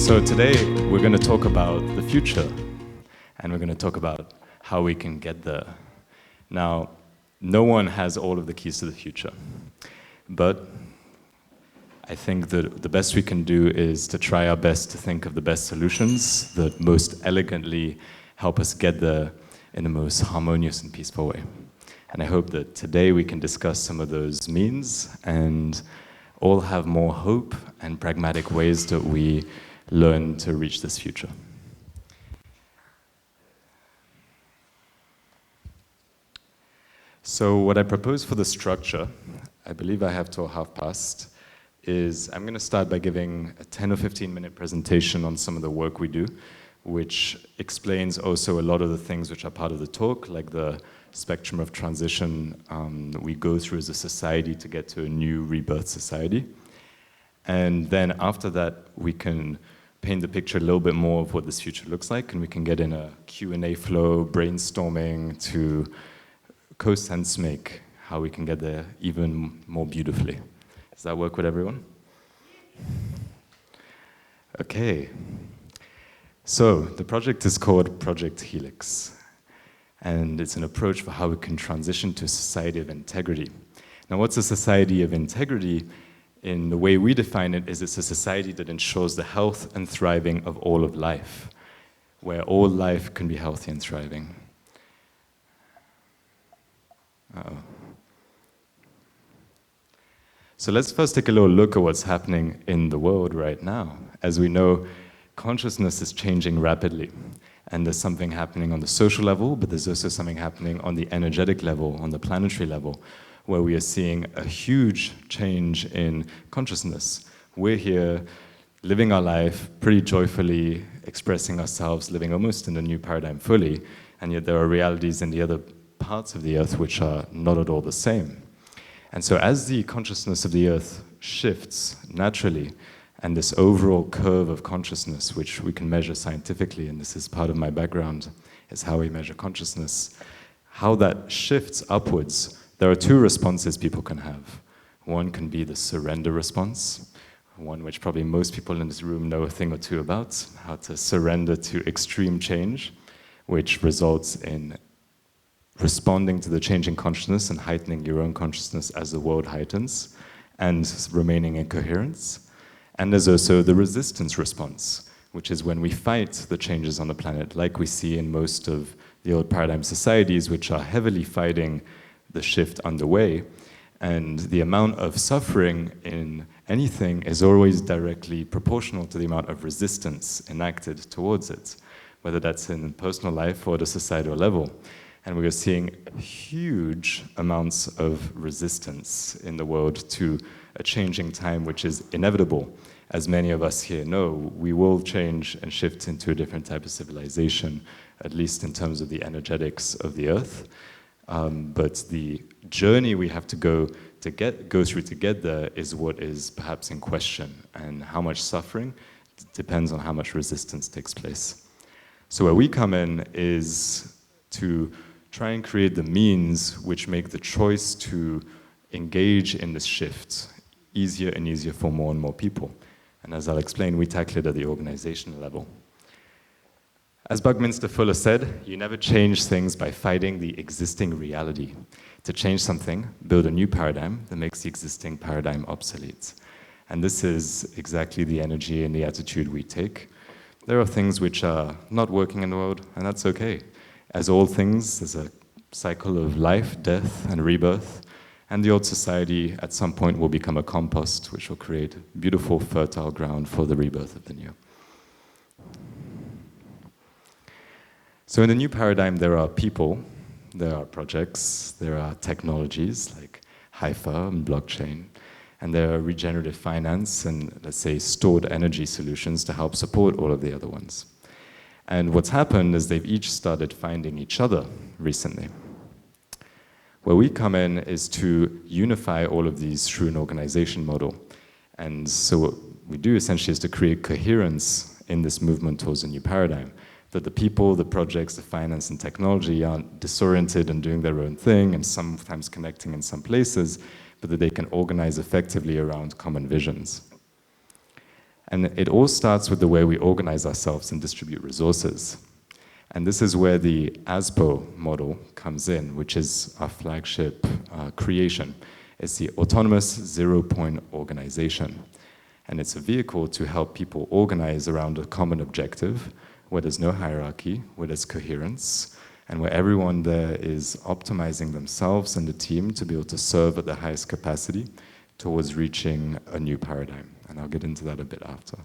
So today we're going to talk about the future, and we're going to talk about how we can get there. Now, no one has all of the keys to the future, but I think that the best we can do is to try our best to think of the best solutions that most elegantly help us get there in the most harmonious and peaceful way. And I hope that today we can discuss some of those means and all have more hope and pragmatic ways that we learn to reach this future. So what I propose for the structure, I believe I have till past, is I'm going to start by giving a 10 or 15 minute presentation on some of the work we do, which explains also a lot of the things which are part of the talk, like the spectrum of transition that we go through as a society to get to a new rebirth society. And then after that, we can paint the picture a little bit more of what this future looks like, and we can get in a Q&A flow, brainstorming to co-sense make how we can get there even more beautifully. Does that work with everyone? Okay. So the project is called Project Helix, and it's an approach for how we can transition to a society of integrity. Now, what's a society of integrity? In the way we define it, is it's a society that ensures the health and thriving of all of life, where all life can be healthy and thriving. So let's first take a little look at what's happening in the world right now. As we know, consciousness is changing rapidly, and there's something happening on the social level, but there's also something happening on the energetic level, on the planetary level, where we are seeing a huge change in consciousness. We're here living our life pretty joyfully, expressing ourselves, living almost in a new paradigm fully, and yet there are realities in the other parts of the earth which are not at all the same. And so as the consciousness of the earth shifts naturally, and this overall curve of consciousness, which we can measure scientifically, and this is part of my background, is how we measure consciousness, how that shifts upwards. There are two responses people can have. One can be the surrender response, one which probably most people in this room know a thing or two about, how to surrender to extreme change, which results in responding to the changing consciousness and heightening your own consciousness as the world heightens, and remaining in coherence. And there's also the resistance response, which is when we fight the changes on the planet, like we see in most of the old paradigm societies, which are heavily fighting the shift underway, and the amount of suffering in anything is always directly proportional to the amount of resistance enacted towards it, whether that's in personal life or at a societal level. And we are seeing huge amounts of resistance in the world to a changing time, which is inevitable. As many of us here know, we will change and shift into a different type of civilization, at least in terms of the energetics of the earth. But the journey we have to go through to get there is what is perhaps in question, and how much suffering depends on how much resistance takes place. So where we come in is to try and create the means which make the choice to engage in this shift easier and easier for more and more people. And as I'll explain, we tackle it at the organizational level. As Buckminster Fuller said, you never change things by fighting the existing reality. To change something, build a new paradigm that makes the existing paradigm obsolete. And this is exactly the energy and the attitude we take. There are things which are not working in the world, and that's okay. As all things, there's a cycle of life, death, and rebirth, and the old society at some point will become a compost, which will create beautiful, fertile ground for the rebirth of the new. So in the new paradigm, there are people, there are projects, there are technologies like HIFA and blockchain, and there are regenerative finance and, let's say, stored energy solutions to help support all of the other ones. And what's happened is they've each started finding each other recently. Where we come in is to unify all of these through an organization model. And so what we do essentially is to create coherence in this movement towards a new paradigm. That the people, the projects, the finance and technology aren't disoriented and doing their own thing and sometimes connecting in some places, but that they can organize effectively around common visions. And it all starts with the way we organize ourselves and distribute resources. And this is where the Asbo model comes in, which is our flagship creation. It's the autonomous zero-point organization. And it's a vehicle to help people organize around a common objective, where there's no hierarchy, where there's coherence, and where everyone there is optimizing themselves and the team to be able to serve at the highest capacity towards reaching a new paradigm. And I'll get into that a bit after.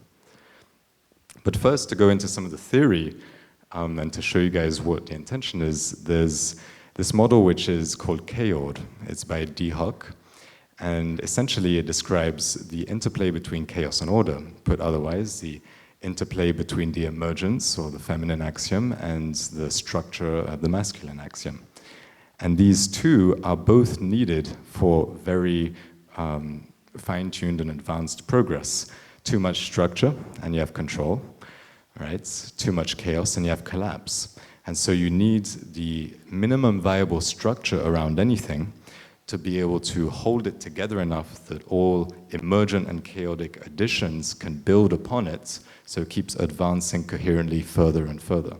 But first, to go into some of the theory, and to show you guys what the intention is, there's this model which is called chaos. It's by D. Hock, and essentially it describes the interplay between chaos and order. Put otherwise, the interplay between the emergence, or the feminine axiom, and the structure of the masculine axiom. And these two are both needed for very fine-tuned and advanced progress. Too much structure, and you have control. Right? Too much chaos and you have collapse. And so you need the minimum viable structure around anything to be able to hold it together enough that all emergent and chaotic additions can build upon it, so it keeps advancing coherently further and further.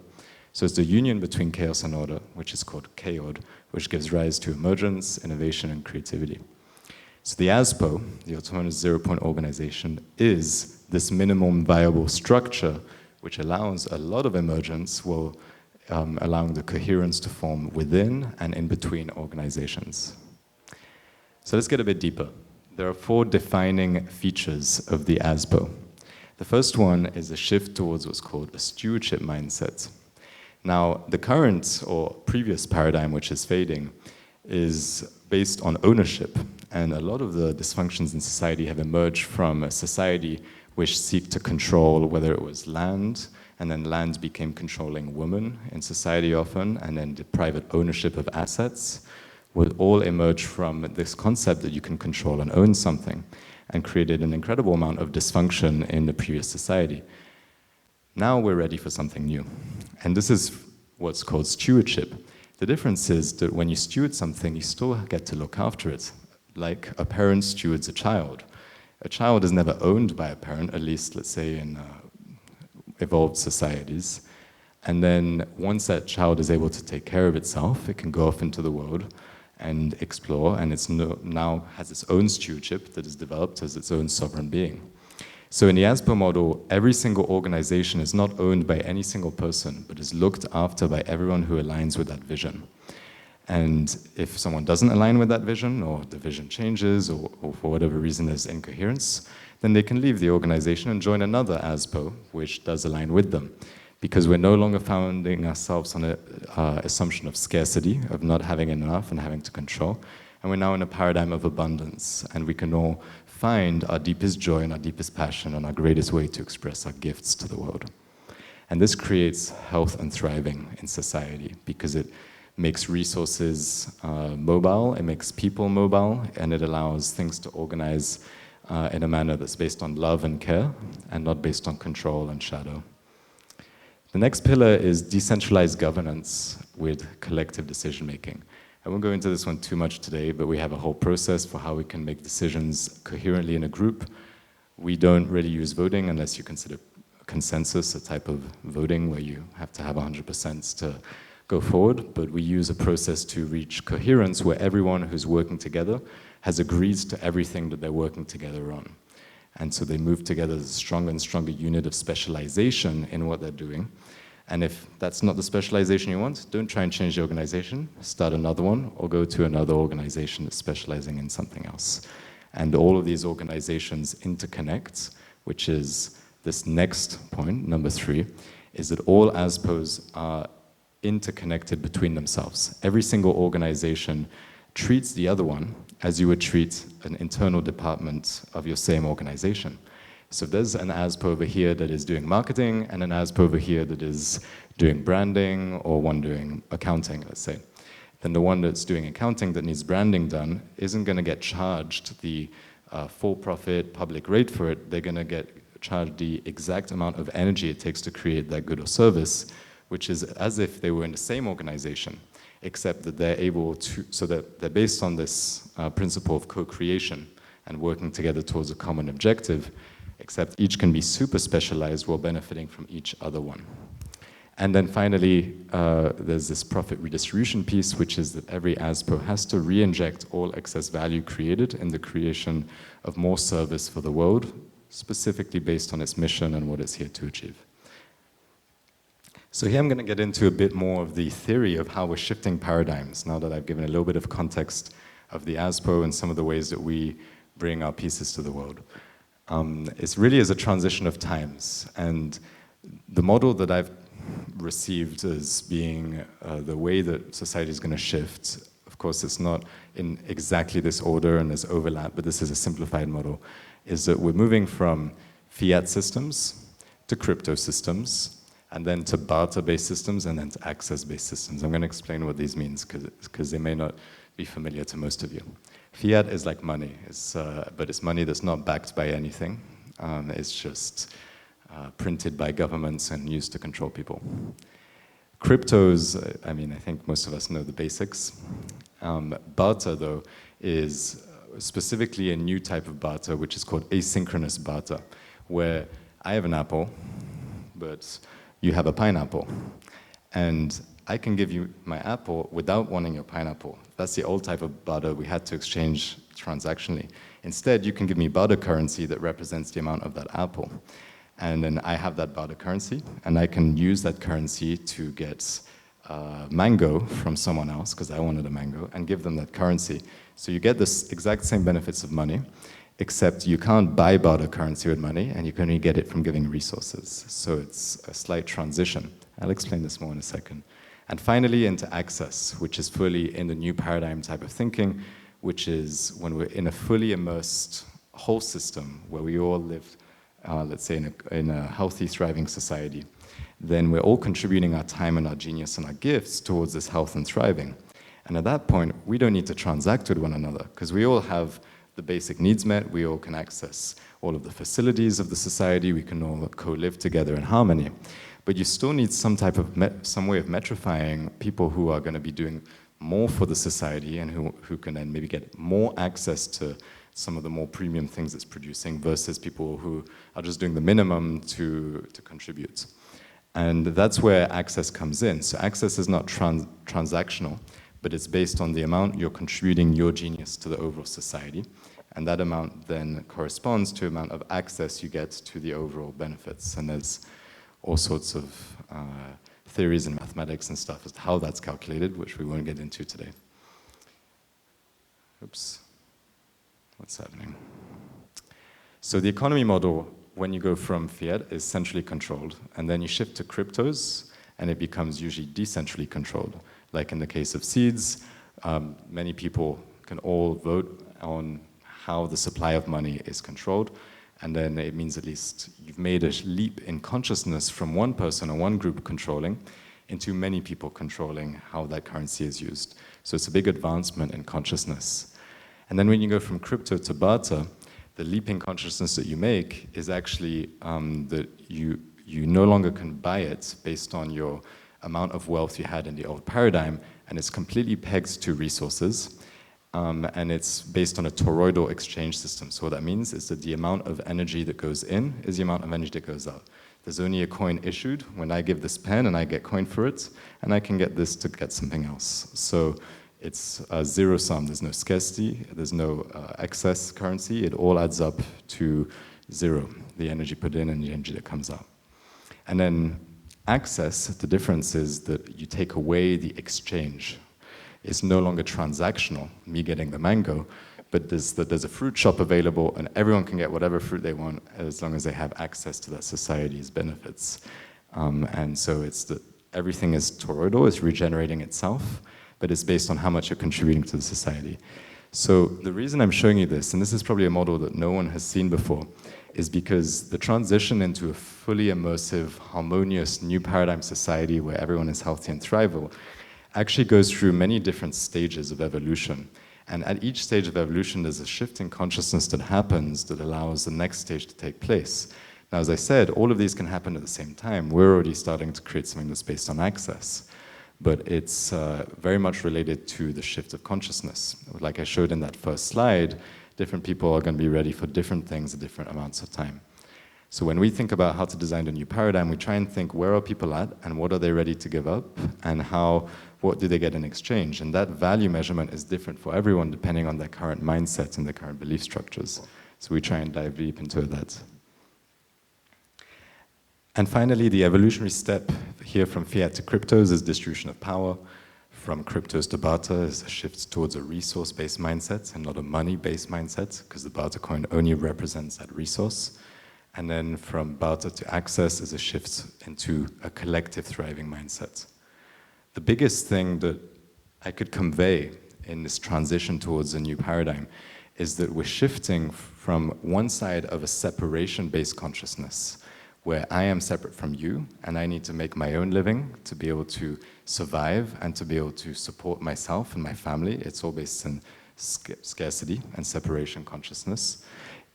So it's the union between chaos and order, which is called chaos, which gives rise to emergence, innovation, and creativity. So the ASPO, the Autonomous Zero-Point Organization, is this minimum viable structure which allows a lot of emergence, while allowing the coherence to form within and in between organizations. So let's get a bit deeper. There are 4 defining features of the ASBO. The first one is a shift towards what's called a stewardship mindset. Now, the current or previous paradigm, which is fading, is based on ownership. And a lot of the dysfunctions in society have emerged from a society which seek to control, whether it was land, and then land became controlling women in society often, and then the private ownership of assets would all emerge from this concept that you can control and own something, and created an incredible amount of dysfunction in the previous society. Now we're ready for something new. And this is what's called stewardship. The difference is that when you steward something, you still get to look after it, like a parent stewards a child. A child is never owned by a parent, at least, let's say, in evolved societies. And then once that child is able to take care of itself, it can go off into the world and explore, and it's now has its own stewardship that is developed as its own sovereign being. So in the Asbo model, every single organization is not owned by any single person, but is looked after by everyone who aligns with that vision. And if someone doesn't align with that vision, or the vision changes, or for whatever reason there's incoherence, then they can leave the organization and join another ASPO, which does align with them. Because we're no longer founding ourselves on an assumption of scarcity, of not having enough and having to control. And we're now in a paradigm of abundance, and we can all find our deepest joy and our deepest passion and our greatest way to express our gifts to the world. And this creates health and thriving in society, because it makes resources mobile, it makes people mobile, and it allows things to organize in a manner that's based on love and care, and not based on control and shadow. The next pillar is decentralized governance with collective decision-making. I won't go into this one too much today, but we have a whole process for how we can make decisions coherently in a group. We don't really use voting unless you consider consensus a type of voting where you have to have 100% to go forward, but we use a process to reach coherence where everyone who's working together has agreed to everything that they're working together on. And so they move together as a stronger and stronger unit of specialization in what they're doing. And if that's not the specialization you want, don't try and change the organization, start another one, or go to another organization that's specializing in something else. And all of these organizations interconnect, which is this next point, number 3, is that all ASPOs are interconnected between themselves. Every single organization treats the other one as you would treat an internal department of your same organization. So there's an ASPO over here that is doing marketing, and an ASPO over here that is doing branding, or one doing accounting, let's say. Then the one that's doing accounting that needs branding done isn't going to get charged the for-profit public rate for it. They're going to get charged the exact amount of energy it takes to create that good or service, which is as if they were in the same organization, except that they're able to, so that they're based on this principle of co-creation and working together towards a common objective. except each can be super specialized while benefiting from each other one. And then finally, there's this profit redistribution piece, which is that every ASPO has to re-inject all excess value created in the creation of more service for the world, specifically based on its mission and what it's here to achieve. So here I'm going to get into a bit more of the theory of how we're shifting paradigms, now that I've given a little bit of context of the ASPO and some of the ways that we bring our pieces to the world. It really is a transition of times, and the model that I've received as being the way that society is going to shift, of course it's not in exactly this order and there's overlap, but this is a simplified model, is that we're moving from fiat systems to crypto systems, and then to barter-based systems, and then to access-based systems. I'm going to explain what these means, because they may not be familiar to most of you. Fiat is like money, but it's money that's not backed by anything. It's just printed by governments and used to control people. Cryptos, I think most of us know the basics. Barter, though, is specifically a new type of barter, which is called asynchronous barter, where I have an apple, but you have a pineapple. And I can give you my apple without wanting your pineapple. That's the old type of barter we had to exchange transactionally. Instead, you can give me barter currency that represents the amount of that apple. And then I have that barter currency, and I can use that currency to get mango from someone else, because I wanted a mango, and give them that currency. So you get the exact same benefits of money, except you can't buy barter currency with money, and you can only get it from giving resources. So it's a slight transition. I'll explain this more in a second. And finally, into access, which is fully in the new paradigm type of thinking, which is when we're in a fully immersed whole system where we all live, let's say, in a healthy, thriving society, then we're all contributing our time and our genius and our gifts towards this health and thriving. And at that point, we don't need to transact with one another, because we all have the basic needs met, we all can access all of the facilities of the society, we can all co-live together in harmony. But you still need some type of, some way of metrifying people who are going to be doing more for the society and who can then maybe get more access to some of the more premium things it's producing versus people who are just doing the minimum to contribute. And that's where access comes in. So access is not transactional, but it's based on the amount you're contributing your genius to the overall society. And that amount then corresponds to the amount of access you get to the overall benefits. And there's all sorts of theories and mathematics and stuff as to how that's calculated, which we won't get into today. Oops, what's happening? So the economy model, when you go from fiat, is centrally controlled, and then you shift to cryptos, and it becomes usually decentrally controlled. Like in the case of seeds, many people can all vote on how the supply of money is controlled, and then it means at least you've made a leap in consciousness from one person or one group controlling into many people controlling how that currency is used. So it's a big advancement in consciousness. And then when you go from crypto to barter, the leap in consciousness that you make is actually that you no longer can buy it based on your amount of wealth you had in the old paradigm, and it's completely pegged to resources. And it's based on a toroidal exchange system. So what that means is that the amount of energy that goes in is the amount of energy that goes out. There's only a coin issued when I give this pen and I get coin for it, and I can get this to get something else. So it's a zero sum. There's no scarcity, there's no excess currency. It all adds up to zero, the energy put in and the energy that comes out. And then access, the difference is that you take away the exchange. It's no longer transactional, me getting the mango, but there's a fruit shop available and everyone can get whatever fruit they want as long as they have access to that society's benefits. And so it's that everything is toroidal, it's regenerating itself, but it's based on how much you're contributing to the society. So the reason I'm showing you this, and this is probably a model that no one has seen before, is because the transition into a fully immersive, harmonious, new paradigm society where everyone is healthy and thrivable actually goes through many different stages of evolution. And at each stage of evolution, there's a shift in consciousness that happens that allows the next stage to take place. Now, as I said, all of these can happen at the same time. We're already starting to create something that's based on access, but it's very much related to the shift of consciousness. Like I showed in that first slide, different people are going to be ready for different things at different amounts of time. So when we think about how to design a new paradigm, we try and think, where are people at and what are they ready to give up, and what do they get in exchange? And that value measurement is different for everyone depending on their current mindset and their current belief structures. So we try and dive deep into that. And finally, the evolutionary step here from fiat to cryptos is distribution of power. From cryptos to barter is a shift towards a resource-based mindset and not a money-based mindset, because the barter coin only represents that resource. And then from barter to access is a shift into a collective thriving mindset. The biggest thing that I could convey in this transition towards a new paradigm is that we're shifting from one side of a separation-based consciousness, where I am separate from you and I need to make my own living to be able to survive and to be able to support myself and my family. It's all based in scarcity and separation consciousness,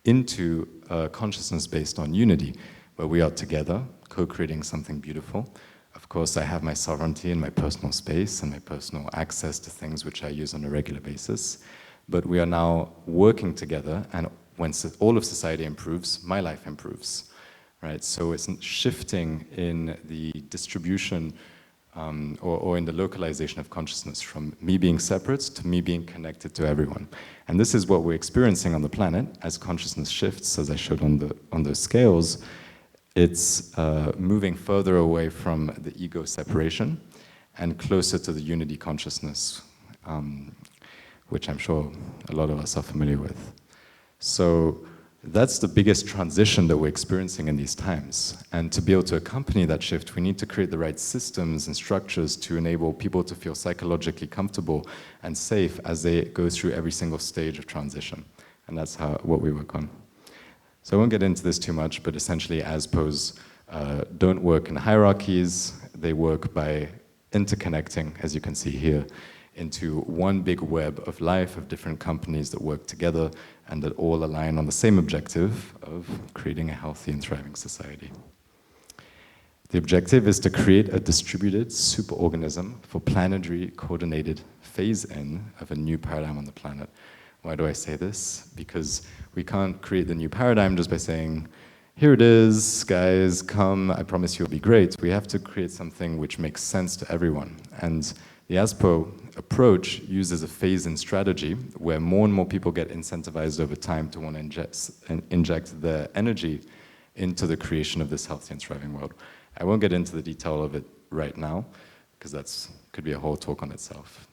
into a consciousness based on unity, where we are together, co-creating something beautiful. Of course, I have my sovereignty and my personal space and my personal access to things which I use on a regular basis, but we are now working together, and when all of society improves, my life improves. Right, so it's shifting in the distribution or in the localization of consciousness from me being separate to me being connected to everyone. And this is what we're experiencing on the planet as consciousness shifts, as I showed on those scales. It's moving further away from the ego separation and closer to the unity consciousness, which I'm sure a lot of us are familiar with. So that's the biggest transition that we're experiencing in these times. And to be able to accompany that shift, we need to create the right systems and structures to enable people to feel psychologically comfortable and safe as they go through every single stage of transition. And that's what we work on. So I won't get into this too much, but essentially ASPOs don't work in hierarchies. They work by interconnecting, as you can see here, into one big web of life of different companies that work together and that all align on the same objective of creating a healthy and thriving society. The objective is to create a distributed superorganism for planetary coordinated phase-in of a new paradigm on the planet. Why do I say this? Because we can't create the new paradigm just by saying, here it is, guys, come, I promise you'll be great. We have to create something which makes sense to everyone. And the ASPO approach uses a phase-in strategy where more and more people get incentivized over time to want to inject their energy into the creation of this healthy and thriving world. I won't get into the detail of it right now, because that could be a whole talk on itself.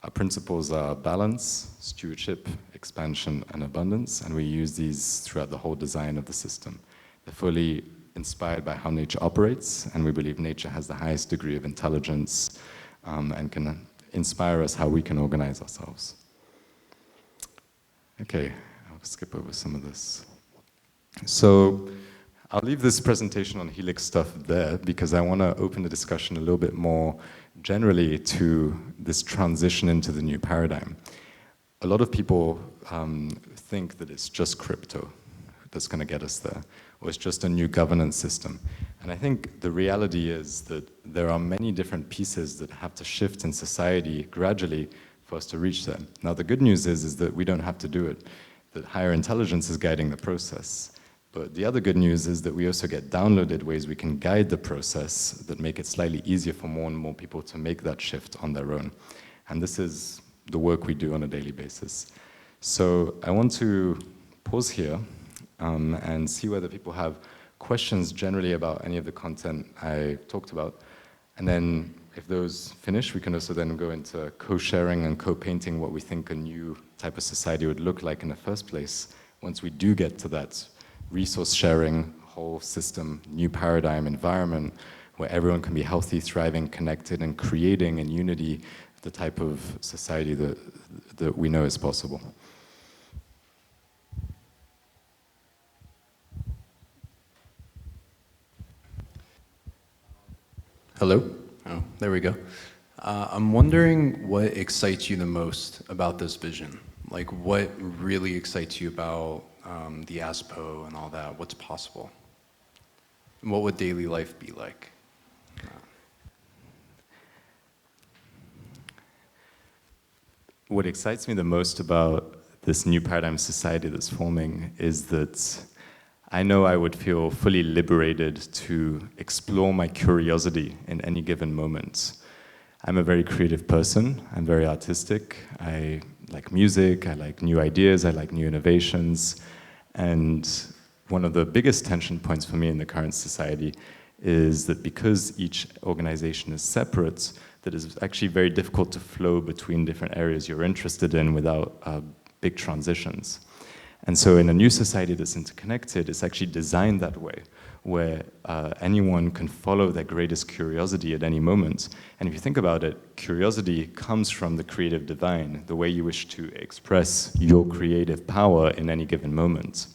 Our principles are balance, stewardship, expansion, and abundance, and we use these throughout the whole design of the system. They're fully inspired by how nature operates, and we believe nature has the highest degree of intelligence and can inspire us how we can organize ourselves. Okay, I'll skip over some of this. So I'll leave this presentation on Helix stuff there because I want to open the discussion a little bit more generally to this transition into the new paradigm. A lot of people think that it's just crypto that's going to get us there, or it's just a new governance system. And I think the reality is that there are many different pieces that have to shift in society gradually for us to reach there. Now, the good news is that we don't have to do it, that higher intelligence is guiding the process. But the other good news is that we also get downloaded ways we can guide the process that make it slightly easier for more and more people to make that shift on their own. And this is the work we do on a daily basis. So I want to pause here and see whether people have questions generally about any of the content I talked about. And then if those finish, we can also then go into co-sharing and co-painting what we think a new type of society would look like in the first place once we do get to that resource sharing, whole system, new paradigm environment where everyone can be healthy, thriving, connected, and creating in unity the type of society that we know is possible. Hello? Oh, there we go. I'm wondering what excites you the most about this vision? Like, what really excites you about the ASPO and all that? What's possible? And what would daily life be like? What excites me the most about this new paradigm society that's forming is that I know I would feel fully liberated to explore my curiosity in any given moment. I'm a very creative person, I'm very artistic, I like music, I like new ideas, I like new innovations, and one of the biggest tension points for me in the current society is that because each organization is separate, that it's actually very difficult to flow between different areas you're interested in without big transitions. And so in a new society that's interconnected, it's actually designed that way, where anyone can follow their greatest curiosity at any moment. And if you think about it, curiosity comes from the creative divine, the way you wish to express your creative power in any given moment.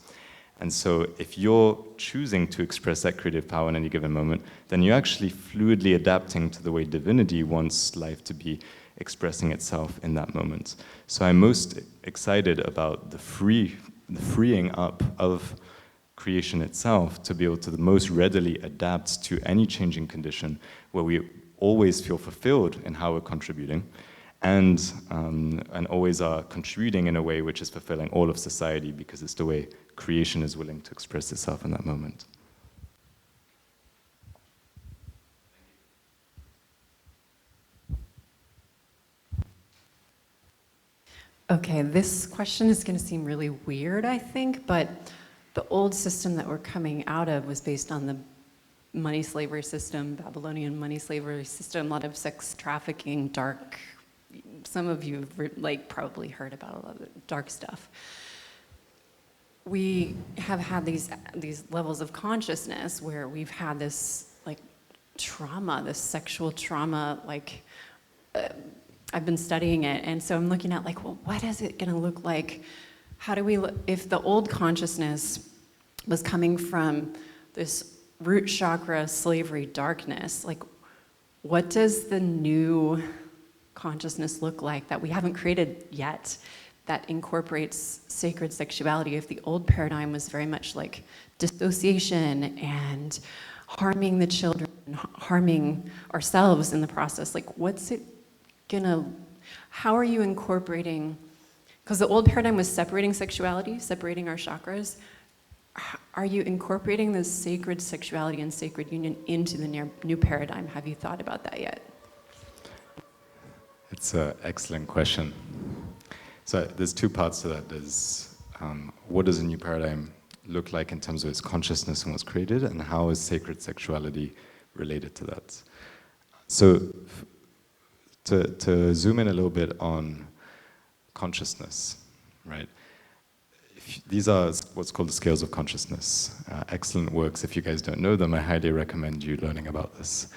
And so if you're choosing to express that creative power in any given moment, then you're actually fluidly adapting to the way divinity wants life to be expressing itself in that moment. So I'm most excited about the freeing up of creation itself to be able to the most readily adapt to any changing condition, where we always feel fulfilled in how we're contributing, and always are contributing in a way which is fulfilling all of society, because it's the way creation is willing to express itself in that moment. Okay, this question is going to seem really weird, I think, but the old system that we're coming out of was based on the money slavery system, Babylonian money slavery system, a lot of sex trafficking, dark. Some of you have probably heard about a lot of the dark stuff. We have had these levels of consciousness where we've had this trauma, this sexual trauma, I've been studying it, and so I'm looking at well, what is it going to look like? How do we, if the old consciousness was coming from this root chakra, slavery, darkness, what does the new consciousness look like that we haven't created yet that incorporates sacred sexuality? If the old paradigm was very much dissociation and harming the children, harming ourselves in the process, what's it how are you incorporating, because the old paradigm was separating sexuality, separating our chakras. Are you incorporating the sacred sexuality and sacred union into the new paradigm? Have you thought about that yet? It's an excellent question. So there's two parts to that. There's what does a new paradigm look like in terms of its consciousness and what's created, and how is sacred sexuality related to that? So to zoom in a little bit on consciousness, right? These are what's called the scales of consciousness. Excellent works. If you guys don't know them, I highly recommend you learning about this.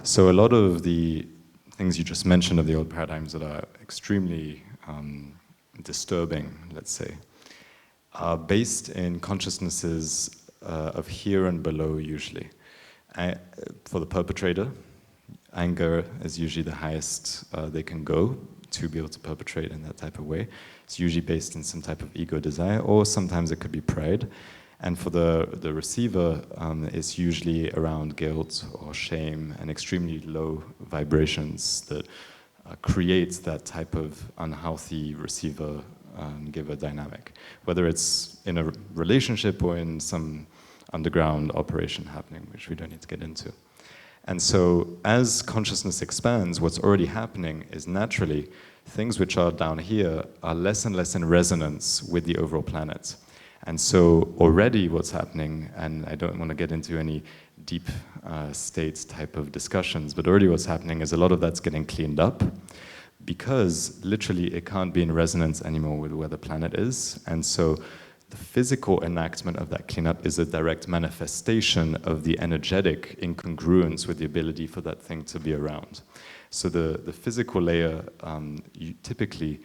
So a lot of the things you just mentioned of the old paradigms that are extremely disturbing, let's say, are based in consciousnesses of here and below usually. For the perpetrator, anger is usually the highest they can go to be able to perpetrate in that type of way. It's usually based in some type of ego desire, or sometimes it could be pride. And for the receiver, it's usually around guilt or shame and extremely low vibrations that creates that type of unhealthy receiver-giver dynamic, whether it's in a relationship or in some underground operation happening, which we don't need to get into. And so as consciousness expands, what's already happening is naturally things which are down here are less and less in resonance with the overall planet. And so already what's happening, and I don't want to get into any deep state type of discussions, but already what's happening is a lot of that's getting cleaned up, because literally it can't be in resonance anymore with where the planet is. And so the physical enactment of that cleanup is a direct manifestation of the energetic incongruence with the ability for that thing to be around. So the physical layer typically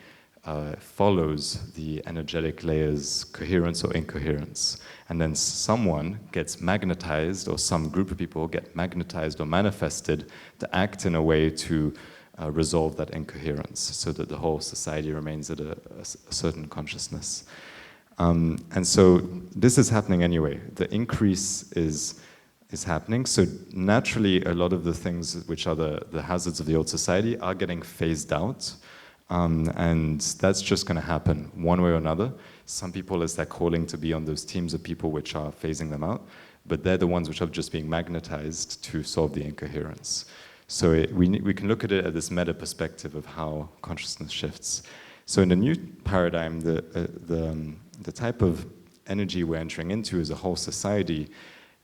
follows the energetic layer's coherence or incoherence. And then someone gets magnetized, or some group of people get magnetized or manifested to act in a way to resolve that incoherence, so that the whole society remains at a certain consciousness. And so this is happening anyway. The increase is happening. So naturally, a lot of the things which are the hazards of the old society are getting phased out. And that's just going to happen one way or another. Some people, as they're calling to be on those teams of people which are phasing them out, but they're the ones which are just being magnetized to solve the incoherence. So we can look at it at this meta perspective of how consciousness shifts. So in the new paradigm, the type of energy we're entering into as a whole society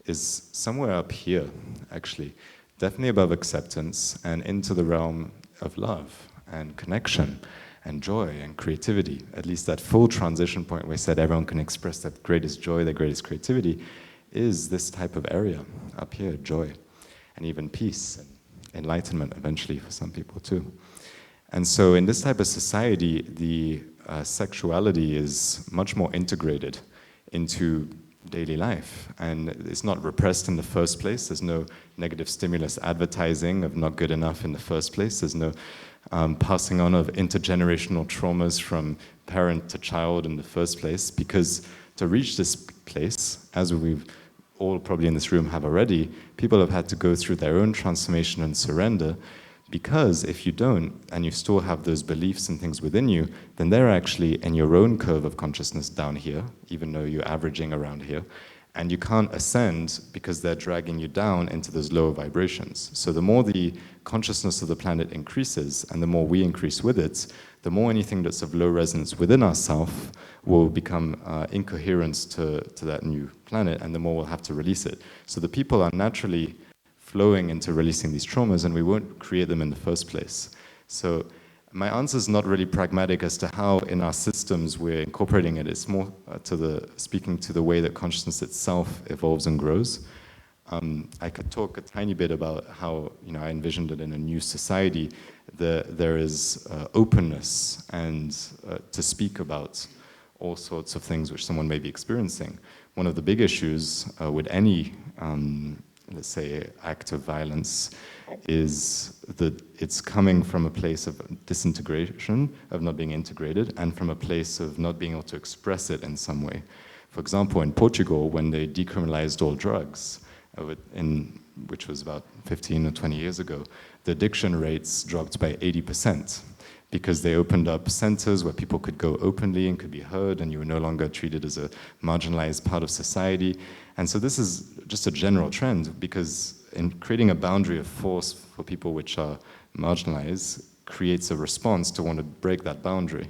is somewhere up here, actually. Definitely above acceptance and into the realm of love and connection and joy and creativity. At least that full transition point where we said everyone can express their greatest joy, their greatest creativity, is this type of area up here, joy, and even peace and enlightenment eventually for some people too. And so in this type of society, the sexuality is much more integrated into daily life, and it's not repressed in the first place. There's no negative stimulus advertising of not good enough in the first place. There's no passing on of intergenerational traumas from parent to child in the first place, because to reach this place, as we've all probably in this room have already, people have had to go through their own transformation and surrender, because if you don't, and you still have those beliefs and things within you, then they're actually in your own curve of consciousness down here, even though you're averaging around here, and you can't ascend because they're dragging you down into those lower vibrations. So the more the consciousness of the planet increases, and the more we increase with it, the more anything that's of low resonance within ourself will become incoherence to that new planet, and the more we'll have to release it. So the people are naturally flowing into releasing these traumas, and we won't create them in the first place. So my answer is not really pragmatic as to how in our systems we're incorporating it. It's more speaking to the way that consciousness itself evolves and grows. I could talk a tiny bit about how I envisioned it in a new society. There is openness and to speak about all sorts of things which someone may be experiencing. One of the big issues with any let's say, act of violence is that it's coming from a place of disintegration, of not being integrated, and from a place of not being able to express it in some way. For example, in Portugal, when they decriminalized all drugs, which was about 15 or 20 years ago, the addiction rates dropped by 80%, because they opened up centers where people could go openly and could be heard, and you were no longer treated as a marginalized part of society. And so this is just a general trend, because in creating a boundary of force for people which are marginalized creates a response to want to break that boundary.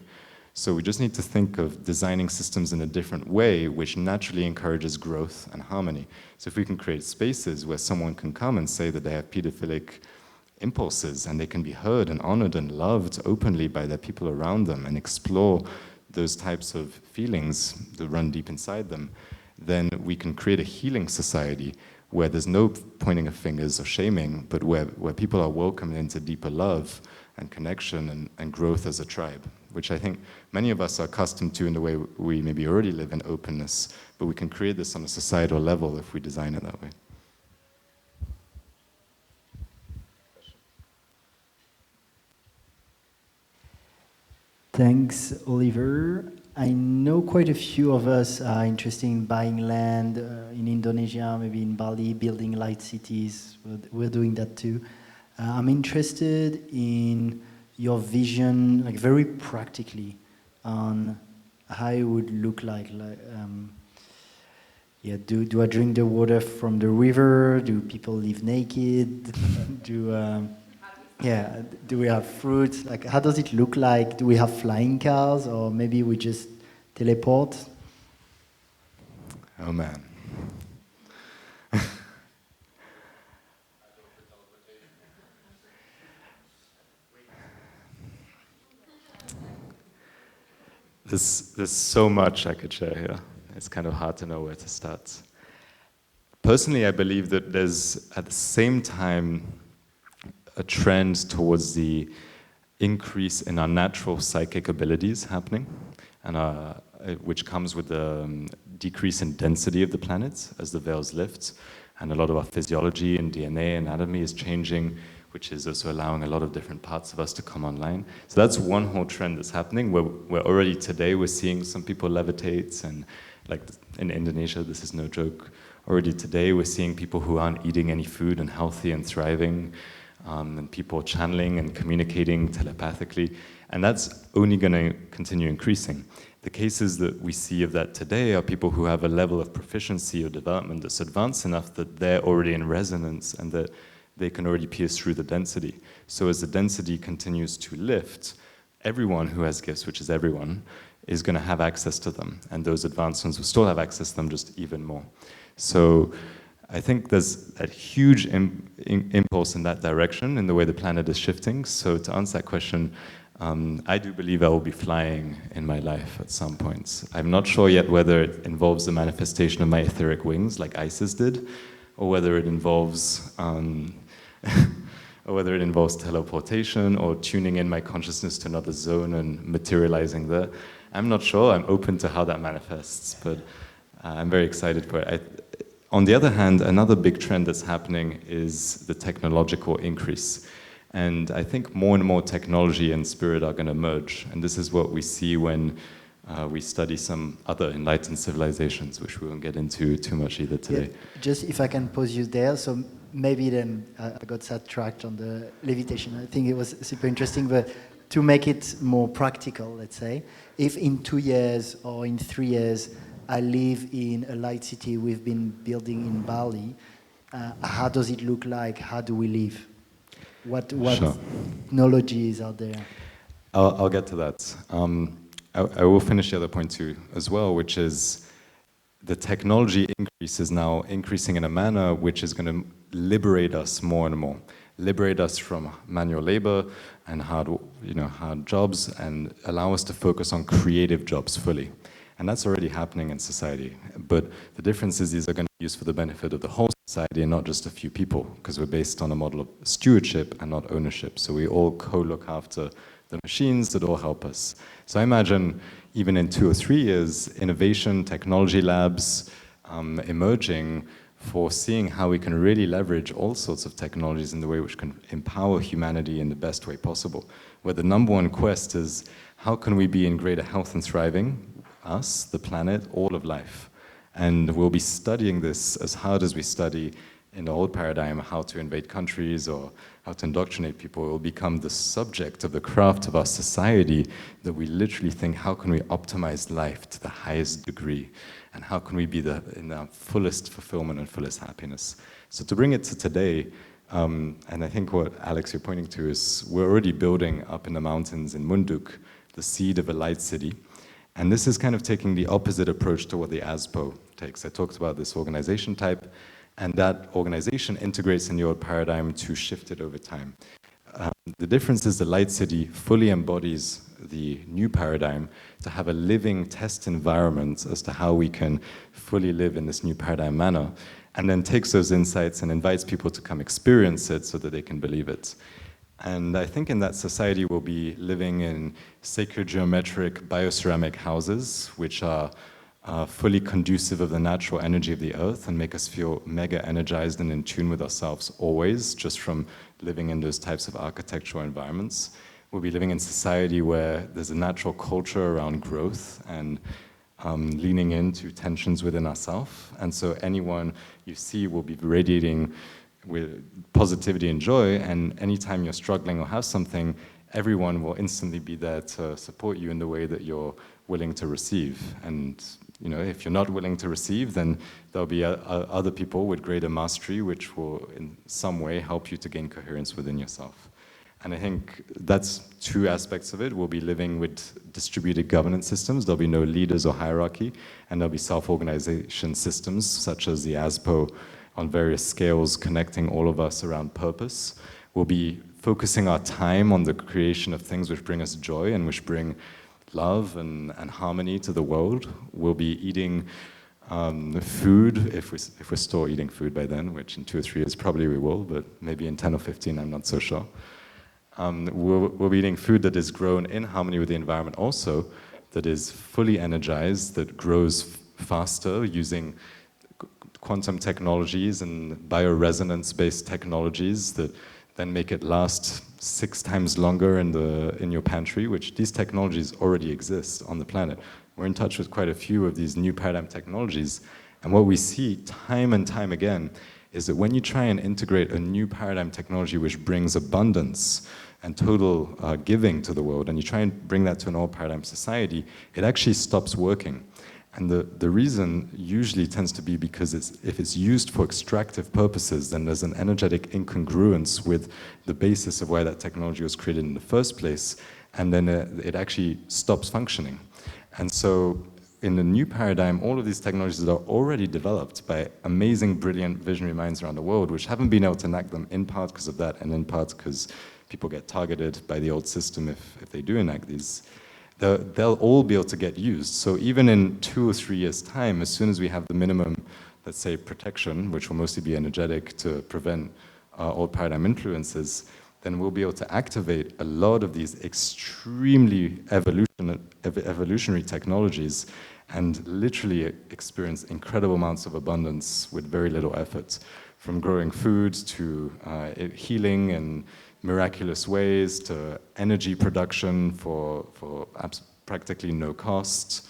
So we just need to think of designing systems in a different way, which naturally encourages growth and harmony. So if we can create spaces where someone can come and say that they have pedophilic impulses, and they can be heard and honored and loved openly by the people around them, and explore those types of feelings that run deep inside them, then we can create a healing society where there's no pointing of fingers or shaming, but where people are welcomed into deeper love and connection and growth as a tribe, which I think many of us are accustomed to in the way we maybe already live in openness, but we can create this on a societal level if we design it that way. Thanks, Oliver. I know quite a few of us are interested in buying land in Indonesia, maybe in Bali, building light cities. We're doing that too. I'm interested in your vision, like very practically, on how it would look like. Do I drink the water from the river? Do people live naked? Do we have fruits? Like, how does it look like? Do we have flying cars, or maybe we just teleport? Oh man. There's so much I could share here. It's kind of hard to know where to start. Personally, I believe that there's, at the same time, a trend towards the increase in our natural psychic abilities happening, and which comes with the decrease in density of the planet as the veils lift, and a lot of our physiology and DNA and anatomy is changing, which is also allowing a lot of different parts of us to come online. So that's one whole trend that's happening, where already today we're seeing some people levitate, and like in Indonesia, this is no joke, already today we're seeing people who aren't eating any food and healthy and thriving. and people channeling and communicating telepathically, and that's only going to continue increasing. The cases that we see of that today are people who have a level of proficiency or development that's advanced enough that they're already in resonance and that they can already pierce through the density. So as the density continues to lift, everyone who has gifts, which is everyone, is going to have access to them. And those advanced ones will still have access to them, just even more. So I think there's a huge impulse in that direction in the way the planet is shifting. So to answer that question, I do believe I will be flying in my life at some point. I'm not sure yet whether it involves the manifestation of my etheric wings, like Isis did, or whether it involves or whether it involves teleportation or tuning in my consciousness to another zone and materializing there. I'm not sure. I'm open to how that manifests, but I'm very excited for it. On the other hand, another big trend that's happening is the technological increase. And I think more and more technology and spirit are going to merge. And this is what we see when we study some other enlightened civilizations, which we won't get into too much either today. Yeah, just if I can pause you there. So maybe then I got sidetracked on the levitation. I think it was super interesting, but to make it more practical, let's say, if in 2 years or in 3 years I live in a light city we've been building in Bali, how does it look like? How do we live? What Sure. technologies are there? I'll get to that. I will finish the other point too as well, which is the technology increase is now increasing in a manner which is going to liberate us more and more. Liberate us from manual labor and hard jobs and allow us to focus on creative jobs fully. And that's already happening in society. But the difference is these are going to be used for the benefit of the whole society and not just a few people, because we're based on a model of stewardship and not ownership. So we all co-look after the machines that all help us. So I imagine even in 2 or 3 years, innovation, technology labs emerging for seeing how we can really leverage all sorts of technologies in the way which can empower humanity in the best way possible. Where the number one quest is, how can we be in greater health and thriving? Us, the planet, all of life. And we'll be studying this as hard as we study in the old paradigm how to invade countries or how to indoctrinate people. It will become the subject of the craft of our society that we literally think, how can we optimize life to the highest degree? And how can we be in the fullest fulfillment and fullest happiness? So to bring it to today, and I think what Alex you're pointing to is we're already building up in the mountains in Munduk the seed of a light city. And this is kind of taking the opposite approach to what the Asbo takes. I talked about this organization type, and that organization integrates in the old paradigm to shift it over time. The difference is the light city fully embodies the new paradigm to have a living test environment as to how we can fully live in this new paradigm manner, and then takes those insights and invites people to come experience it so that they can believe it. And I think in that society we'll be living in sacred geometric bioceramic houses, which are fully conducive of the natural energy of the earth and make us feel mega energized and in tune with ourselves always, just from living in those types of architectural environments. We'll be living in society where there's a natural culture around growth and leaning into tensions within ourselves. And so anyone you see will be radiating with positivity and joy, and anytime you're struggling or have something, everyone will instantly be there to support you in the way that you're willing to receive. And if you're not willing to receive, then there'll be other people with greater mastery which will in some way help you to gain coherence within yourself. And I think that's 2 aspects of it. We'll be living with distributed governance systems. There'll be no leaders or hierarchy, and there'll be self-organization systems such as the Asbo on various scales, connecting all of us around purpose. We'll be focusing our time on the creation of things which bring us joy and which bring love and harmony to the world. We'll be eating food, if we're still eating food by then, which in 2 or 3 years probably we will, but maybe in 10 or 15, I'm not so sure. We'll be eating food that is grown in harmony with the environment also, that is fully energized, that grows faster using quantum technologies and bioresonance-based technologies that then make it last 6 times longer in your pantry, which these technologies already exist on the planet. We're in touch with quite a few of these new paradigm technologies, and what we see time and time again is that when you try and integrate a new paradigm technology which brings abundance and total giving to the world, and you try and bring that to an old paradigm society, it actually stops working. And the reason usually tends to be because if it's used for extractive purposes, then there's an energetic incongruence with the basis of why that technology was created in the first place, and then it actually stops functioning. And so in the new paradigm, all of these technologies that are already developed by amazing, brilliant, visionary minds around the world, which haven't been able to enact them in part because of that, and in part because people get targeted by the old system if they do enact these, they'll all be able to get used. So even in 2 or 3 years' time, as soon as we have the minimum, let's say, protection, which will mostly be energetic to prevent old paradigm influences, then we'll be able to activate a lot of these extremely evolutionary technologies and literally experience incredible amounts of abundance with very little effort, from growing food to healing and miraculous ways to energy production for practically no cost.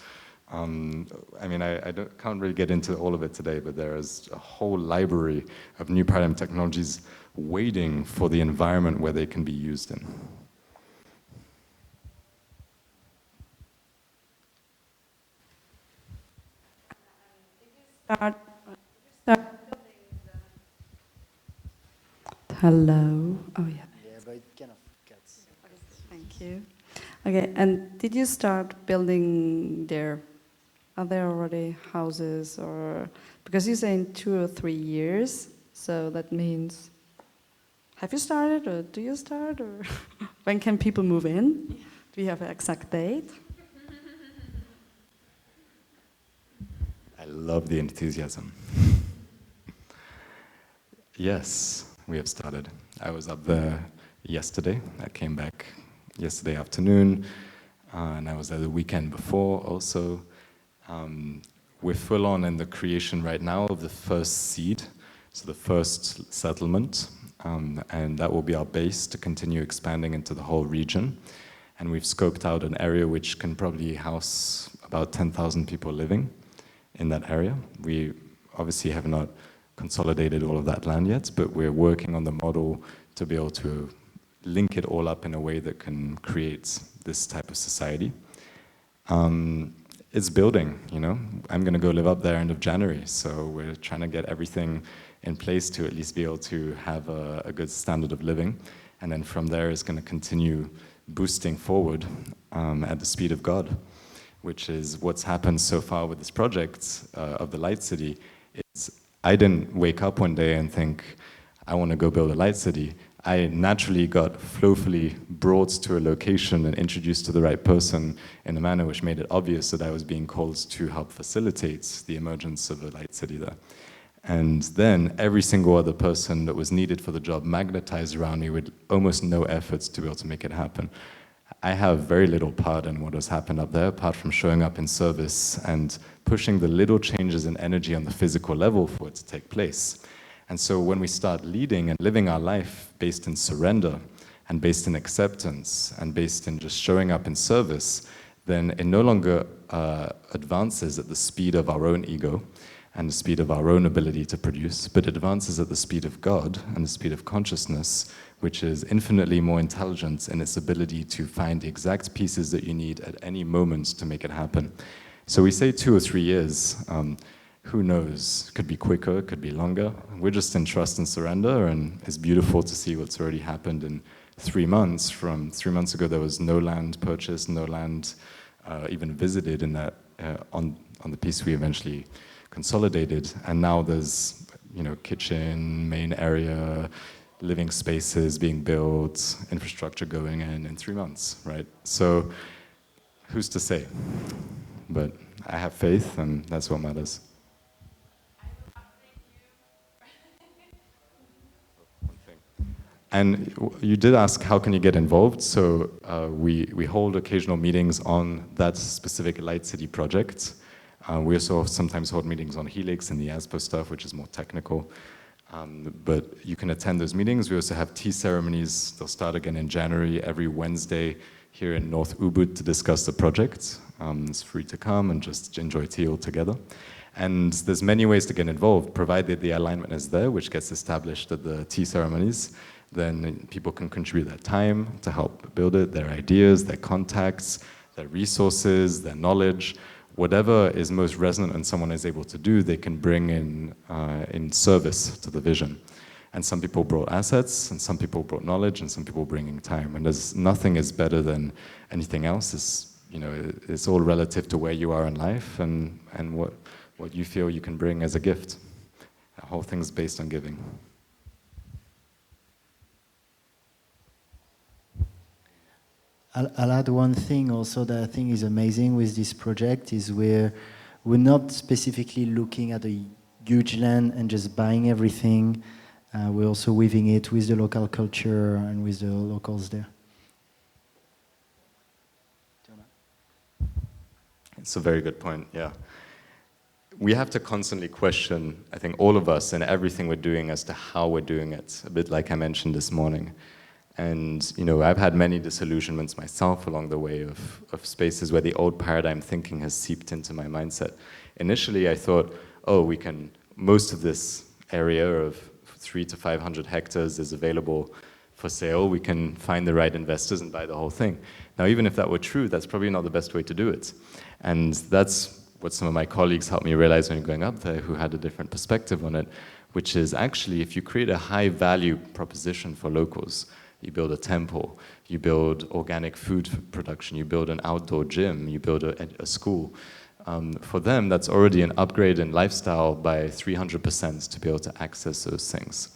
I mean, I can't really get into all of it today, but there is a whole library of new paradigm technologies waiting for the environment where they can be used in. Hello. Oh, yeah. Yeah, but it kind of cuts. Thank you. Okay, and did you start building there? Are there already houses, or because you say in 2 or 3 years, so that means have you started, or do you start, or when can people move in? Do you have an exact date? I love the enthusiasm. Yes, we have started. I was up there yesterday. I came back yesterday afternoon, and I was there the weekend before also. We're full on in the creation right now of the first seed, so the first settlement, and that will be our base to continue expanding into the whole region. And we've scoped out an area which can probably house about 10,000 people living in that area. We obviously have not consolidated all of that land yet, but we're working on the model to be able to link it all up in a way that can create this type of society. It's building, you know. I'm going to go live up there end of January, so we're trying to get everything in place to at least be able to have a good standard of living, and then from there it's going to continue boosting forward at the speed of God, which is what's happened so far with this project of the Light City. I didn't wake up one day and think, I want to go build a light city. I naturally got flowfully brought to a location and introduced to the right person in a manner which made it obvious that I was being called to help facilitate the emergence of a light city there. And then every single other person that was needed for the job magnetized around me with almost no efforts to be able to make it happen. I have very little part in what has happened up there, apart from showing up in service and pushing the little changes in energy on the physical level for it to take place. And so when we start leading and living our life based in surrender and based in acceptance and based in just showing up in service, then it no longer advances at the speed of our own ego and the speed of our own ability to produce, but it advances at the speed of God and the speed of consciousness, which is infinitely more intelligent in its ability to find the exact pieces that you need at any moment to make it happen. So we say 2 or 3 years. Who knows? Could be quicker, could be longer. We're just in trust and surrender, and it's beautiful to see what's already happened in 3 months. From 3 months ago, there was no land purchased, no land even visited in that on the piece we eventually consolidated, and now there's, you know, kitchen, main area, living spaces being built, infrastructure going in 3 months, right? So who's to say? But I have faith, and that's what matters. And you did ask, how can you get involved? So we hold occasional meetings on that specific Light City project. We also sometimes hold meetings on Helix and the Asbo stuff, which is more technical. But you can attend those meetings. We also have tea ceremonies. They'll start again in January, every Wednesday here in North Ubud to discuss the project. It's free to come and just enjoy tea all together. And there's many ways to get involved, provided the alignment is there, which gets established at the tea ceremonies. Then people can contribute their time to help build it, their ideas, their contacts, their resources, their knowledge. Whatever is most resonant and someone is able to do, they can bring in service to the vision. And some people brought assets, and some people brought knowledge, and some people bringing time. And there's nothing is better than anything else. It's all relative to where you are in life and what you feel you can bring as a gift. The whole thing's based on giving. I'll add one thing also that I think is amazing with this project is we're not specifically looking at a huge land and just buying everything. We're also weaving it with the local culture and with the locals there. It's a very good point, yeah. We have to constantly question, I think, all of us and everything we're doing as to how we're doing it, a bit like I mentioned this morning. And, I've had many disillusionments myself along the way of spaces where the old paradigm thinking has seeped into my mindset. Initially, I thought, most of this area of 300 to 500 hectares is available for sale. We can find the right investors and buy the whole thing. Now, even if that were true, that's probably not the best way to do it. And that's what some of my colleagues helped me realize when going up there, who had a different perspective on it, which is actually if you create a high value proposition for locals, you build a temple, you build organic food production, you build an outdoor gym, you build a school. For them, that's already an upgrade in lifestyle by 300% to be able to access those things.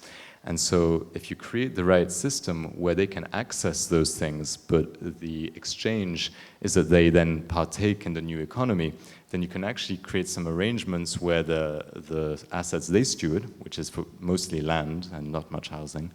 And so if you create the right system where they can access those things, but the exchange is that they then partake in the new economy, then you can actually create some arrangements where the assets they steward, which is for mostly land and not much housing,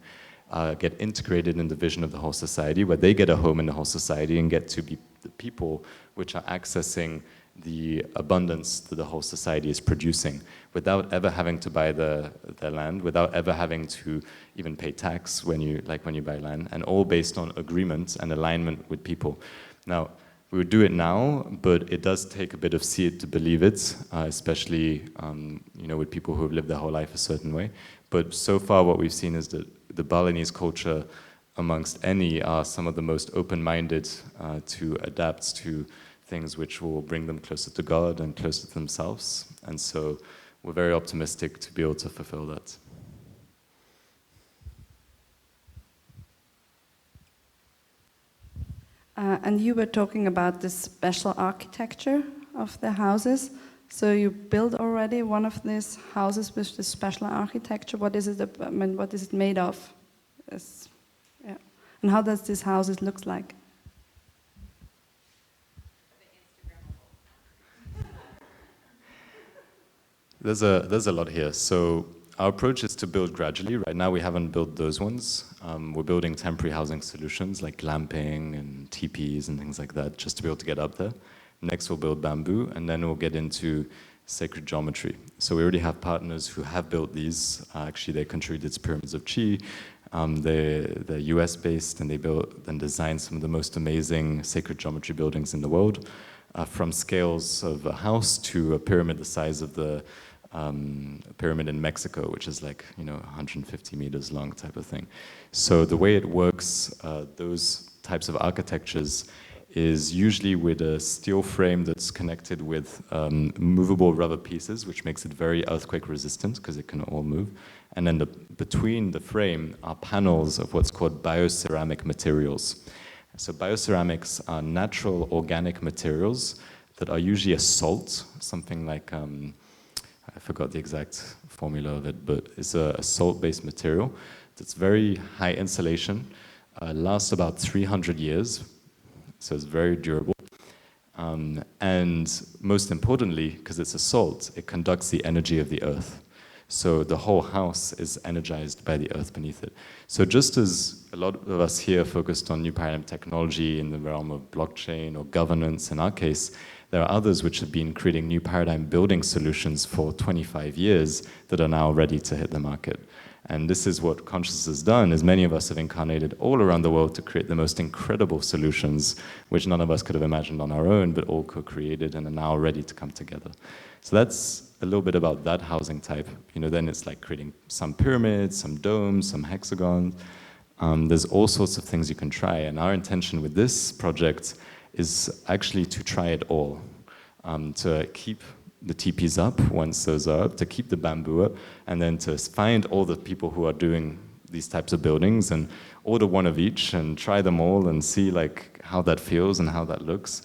get integrated in the vision of the whole society, where they get a home in the whole society and get to be the people which are accessing the abundance that the whole society is producing without ever having to buy their land, without ever having to even pay tax when you buy land, and all based on agreement and alignment with people. Now, we would do it now, but it does take a bit of see it to believe it, especially with people who have lived their whole life a certain way. But so far what we've seen is that the Balinese culture amongst any are some of the most open-minded to adapt to things which will bring them closer to God and closer to themselves. And so we're very optimistic to be able to fulfill that. And you were talking about this special architecture of the houses. So you built already one of these houses with this special architecture. What is it? What is it made of? Yeah. And how does this houses look like? There's a lot here. So our approach is to build gradually. Right now we haven't built those ones. We're building temporary housing solutions like glamping and teepees and things like that, just to be able to get up there. Next we'll build bamboo, and then we'll get into sacred geometry. So we already have partners who have built these. Actually, they contributed to Pyramids of Chi. They're US-based, and they built and designed some of the most amazing sacred geometry buildings in the world, from scales of a house to a pyramid the size of the pyramid in Mexico, which is 150 meters long type of thing. So the way it works, those types of architectures is usually with a steel frame that's connected with movable rubber pieces, which makes it very earthquake resistant because it can all move. And then between the frame are panels of what's called bioceramic materials. So bioceramics are natural organic materials that are usually a salt, something like, I forgot the exact formula of it, but it's a salt-based material that's very high insulation, lasts about 300 years, so it's very durable. And most importantly, because it's a salt, it conducts the energy of the earth. So the whole house is energized by the earth beneath it. So just as a lot of us here focused on new paradigm technology in the realm of blockchain or governance, in our case, there are others which have been creating new paradigm building solutions for 25 years that are now ready to hit the market. And this is what consciousness has done, is many of us have incarnated all around the world to create the most incredible solutions, which none of us could have imagined on our own, but all co-created and are now ready to come together. So that's a little bit about that housing type. Then it's like creating some pyramids, some domes, some hexagons. There's all sorts of things you can try. And our intention with this project is actually to try it all, to keep the teepees up once those are up, to keep the bamboo up, and then to find all the people who are doing these types of buildings and order one of each and try them all and see like how that feels and how that looks.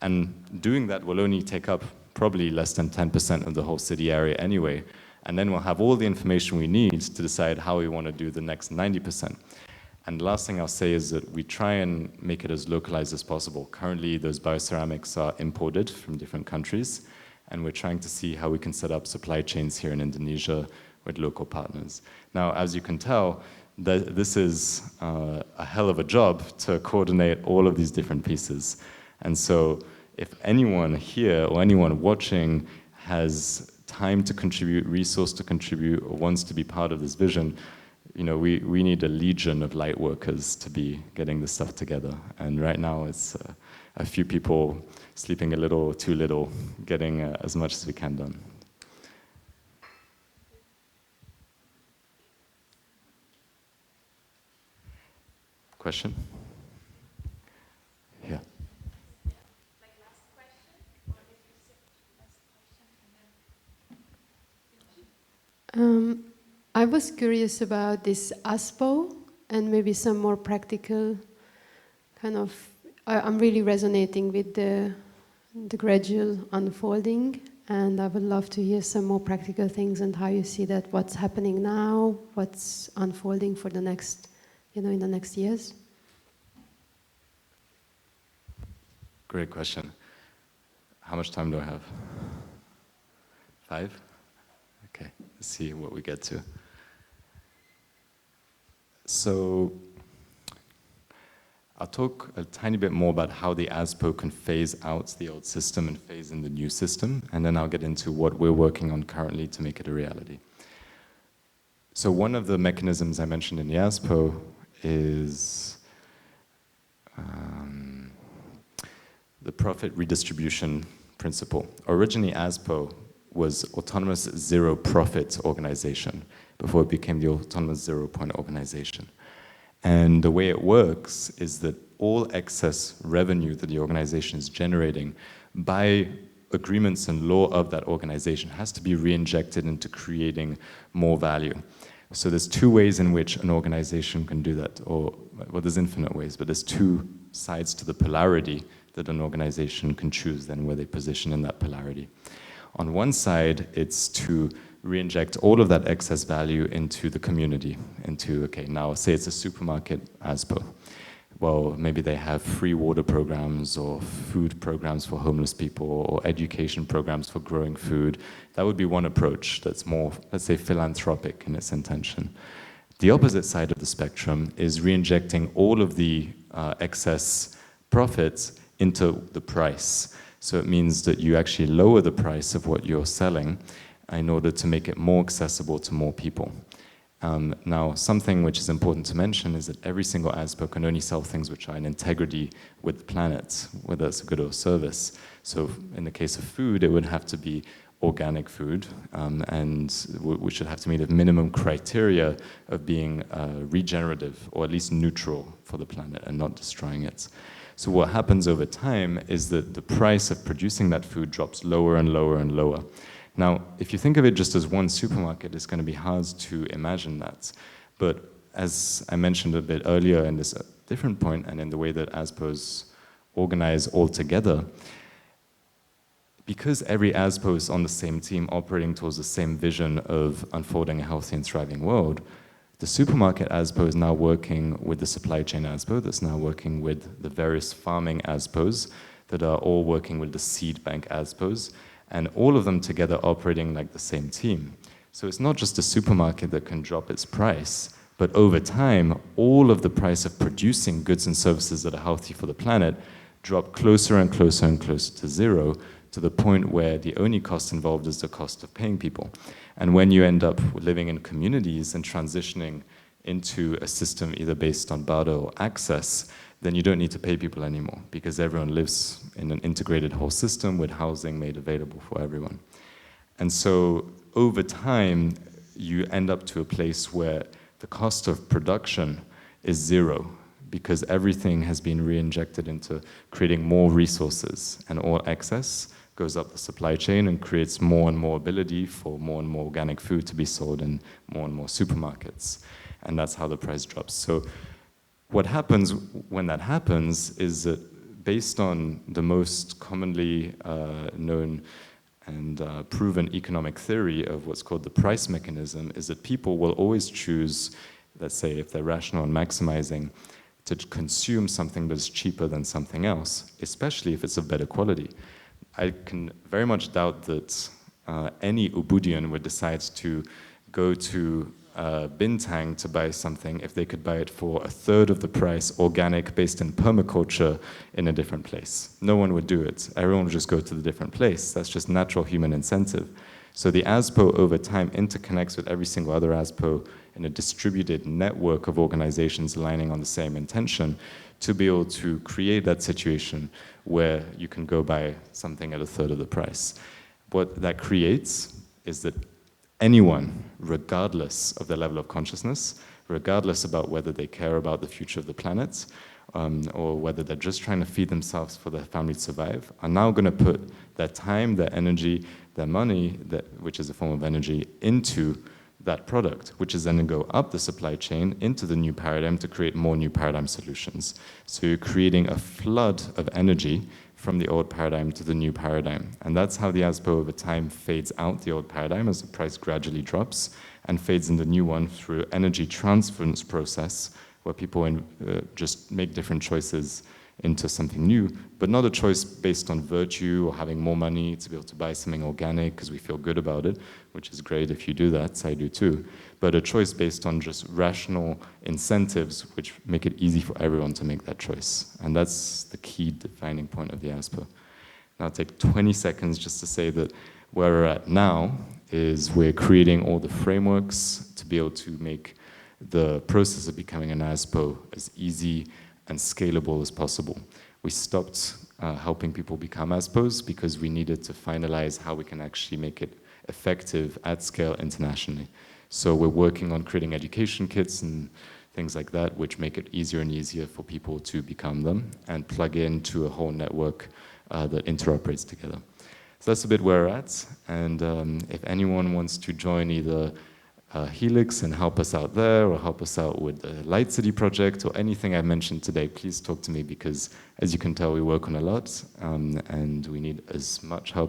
And doing that will only take up probably less than 10% of the whole city area anyway. And then we'll have all the information we need to decide how we want to do the next 90%. And the last thing I'll say is that we try and make it as localized as possible. Currently, those bioceramics are imported from different countries, and we're trying to see how we can set up supply chains here in Indonesia with local partners. Now, as you can tell, this is a hell of a job to coordinate all of these different pieces. And so if anyone here or anyone watching has time to contribute, resource to contribute, or wants to be part of this vision, we need a legion of light workers to be getting this stuff together. And right now it's a few people sleeping a little too little, getting as much as we can done. Question? Yeah. I was curious about this Asbo and maybe some more practical kind of. I'm really resonating with the gradual unfolding, and I would love to hear some more practical things and how you see that, what's happening now, what's unfolding for the next, in the next years. Great question. How much time do I have? 5? Okay, let's see what we get to. So I'll talk a tiny bit more about how the Asbo can phase out the old system and phase in the new system, and then I'll get into what we're working on currently to make it a reality. So one of the mechanisms I mentioned in the Asbo is the profit redistribution principle. Originally, Asbo was Autonomous Zero Profit Organization before it became the Autonomous Zero Point Organization. And the way it works is that all excess revenue that the organization is generating by agreements and law of that organization has to be re-injected into creating more value. So there's 2 ways in which an organization can do that, or well, there's infinite ways, but there's 2 sides to the polarity that an organization can choose then where they position in that polarity. On one side, it's to re-inject all of that excess value into the community, into, okay, now say it's a supermarket Asbo. Well, maybe they have free water programs or food programs for homeless people or education programs for growing food. That would be one approach that's more, let's say, philanthropic in its intention. The opposite side of the spectrum is re-injecting all of the excess profits into the price. So it means that you actually lower the price of what you're selling in order to make it more accessible to more people. Now, something which is important to mention is that every single Asbo can only sell things which are in integrity with the planet, whether it's a good or service. So in the case of food, it would have to be organic food, and we should have to meet a minimum criteria of being regenerative, or at least neutral for the planet and not destroying it. So what happens over time is that the price of producing that food drops lower and lower and lower. Now, if you think of it just as one supermarket, it's going to be hard to imagine that. But as I mentioned a bit earlier in this different point, and in the way that Asbos organize all together, because every Asbo is on the same team operating towards the same vision of unfolding a healthy and thriving world, the supermarket Asbo is now working with the supply chain Asbo, that's now working with the various farming Asbos, that are all working with the seed bank Asbos, and all of them together operating like the same team. So it's not just a supermarket that can drop its price, but over time, all of the price of producing goods and services that are healthy for the planet drop closer and closer and closer to zero, to the point where the only cost involved is the cost of paying people. And when you end up living in communities and transitioning into a system either based on barter or access, then you don't need to pay people anymore because everyone lives in an integrated whole system with housing made available for everyone. And so over time, you end up to a place where the cost of production is zero because everything has been re-injected into creating more resources, and all excess goes up the supply chain and creates more and more ability for more and more organic food to be sold in more and more supermarkets. And that's how the price drops. So what happens when that happens is that based on the most commonly known and proven economic theory of what's called the price mechanism, is that people will always choose, let's say if they're rational and maximizing, to consume something that's cheaper than something else, especially if it's of better quality. I can very much doubt that any Ubudian would decide to go to Bintang to buy something if they could buy it for a third of the price, organic, based in permaculture, in a different place. No one would do it. Everyone would just go to the different place. That's just natural human incentive. So the ASPO over time interconnects with every single other ASPO in a distributed network of organizations aligning on the same intention to be able to create that situation where you can go buy something at a third of the price. What that creates is that anyone, regardless of their level of consciousness, regardless about whether they care about the future of the planet, or whether they're just trying to feed themselves for their family to survive, are now going to put their time, their energy, their money, which is a form of energy, into that product, which is then going to go up the supply chain into the new paradigm to create more new paradigm solutions. So you're creating a flood of energy from the old paradigm to the new paradigm. And that's how the ASPO over time fades out the old paradigm as the price gradually drops and fades in the new one through energy transference process where people just make different choices into something new, but not a choice based on virtue or having more money to be able to buy something organic because we feel good about it, which is great if you do that, so I do too, but a choice based on just rational incentives which make it easy for everyone to make that choice. And that's the key defining point of the ASPO. Now I'll take 20 seconds just to say that where we're at now is we're creating all the frameworks to be able to make the process of becoming an ASPO as easy and scalable as possible. We stopped helping people become ASPOs because we needed to finalize how we can actually make it effective at scale internationally. So we're working on creating education kits and things like that, which make it easier and easier for people to become them and plug into a whole network that interoperates together. So that's a bit where we're at. And if anyone wants to join either Helix and help us out there, or help us out with the Light City project, or anything I mentioned today, please talk to me because, as you can tell, we work on a lot, and we need as much help